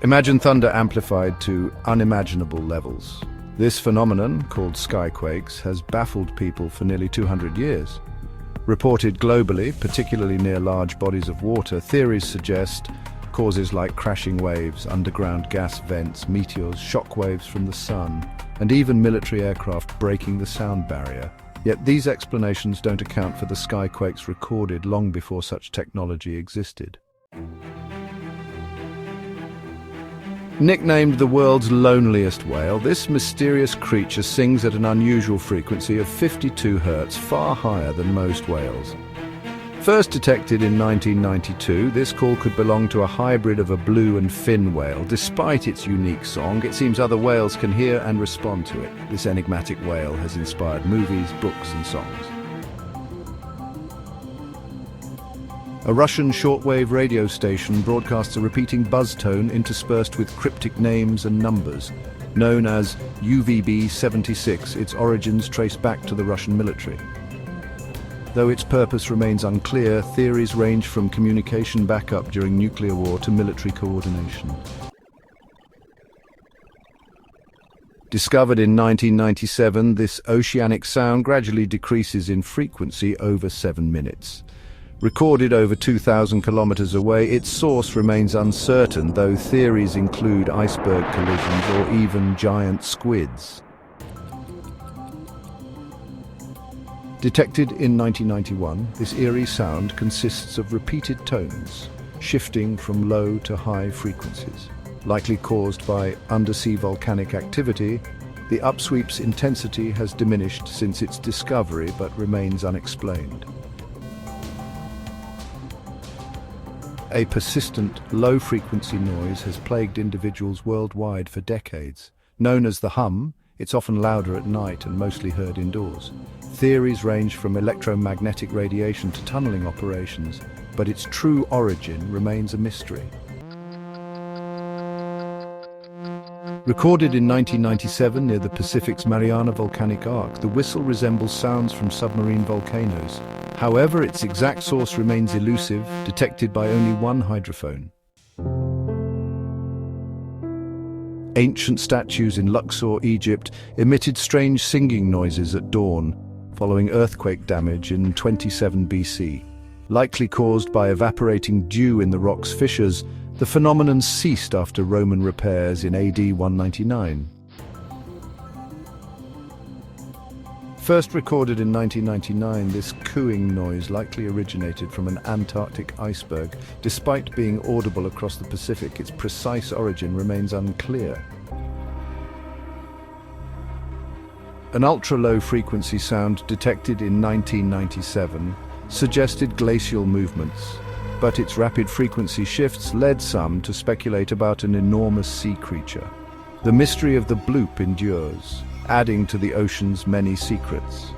Imagine thunder amplified to unimaginable levels. This phenomenon, called Skyquakes, has baffled people for nearly 200 years. Reported globally, particularly near large bodies of water, theories suggest causes like crashing waves, underground gas vents, meteors, shockwaves from the sun, and even military aircraft breaking the sound barrier. Yet these explanations don't account for the Skyquakes recorded long before such technology existed. Nicknamed the world's loneliest whale, this mysterious creature sings at an unusual frequency of 52 Hertz, far higher than most whales. First detected in 1992, this call could belong to a hybrid of a blue and fin whale. Despite its unique song, it seems other whales can hear and respond to it. This enigmatic whale has inspired movies, books and songs. A Russian shortwave radio station broadcasts a repeating buzz tone interspersed with cryptic names and numbers. Known as UVB-76, its origins trace back to the Russian military. Though its purpose remains unclear, theories range from communication backup during nuclear war to military coordination. Discovered in 1997, this oceanic sound gradually decreases in frequency over 7 minutes. Recorded over 2,000 kilometers away, its source remains uncertain, though theories include iceberg collisions or even giant squids. Detected in 1991, this eerie sound consists of repeated tones, shifting from low to high frequencies. Likely caused by undersea volcanic activity, the Upsweep's intensity has diminished since its discovery but remains unexplained. A persistent, low-frequency noise has plagued individuals worldwide for decades. Known as the hum, it's often louder at night and mostly heard indoors. Theories range from electromagnetic radiation to tunneling operations, but its true origin remains a mystery. Recorded in 1997 near the Pacific's Mariana Volcanic Arc, the whistle resembles sounds from submarine volcanoes. However, its exact source remains elusive, detected by only one hydrophone. Ancient statues in Luxor, Egypt, emitted strange singing noises at dawn, following earthquake damage in 27 BC. Likely caused by evaporating dew in the rock's fissures, the phenomenon ceased after Roman repairs in AD 199. First recorded in 1999, this cooing noise likely originated from an Antarctic iceberg. Despite being audible across the Pacific, its precise origin remains unclear. An ultra-low frequency sound detected in 1997 suggested glacial movements, but its rapid frequency shifts led some to speculate about an enormous sea creature. The mystery of the bloop endures, adding to the ocean's many secrets.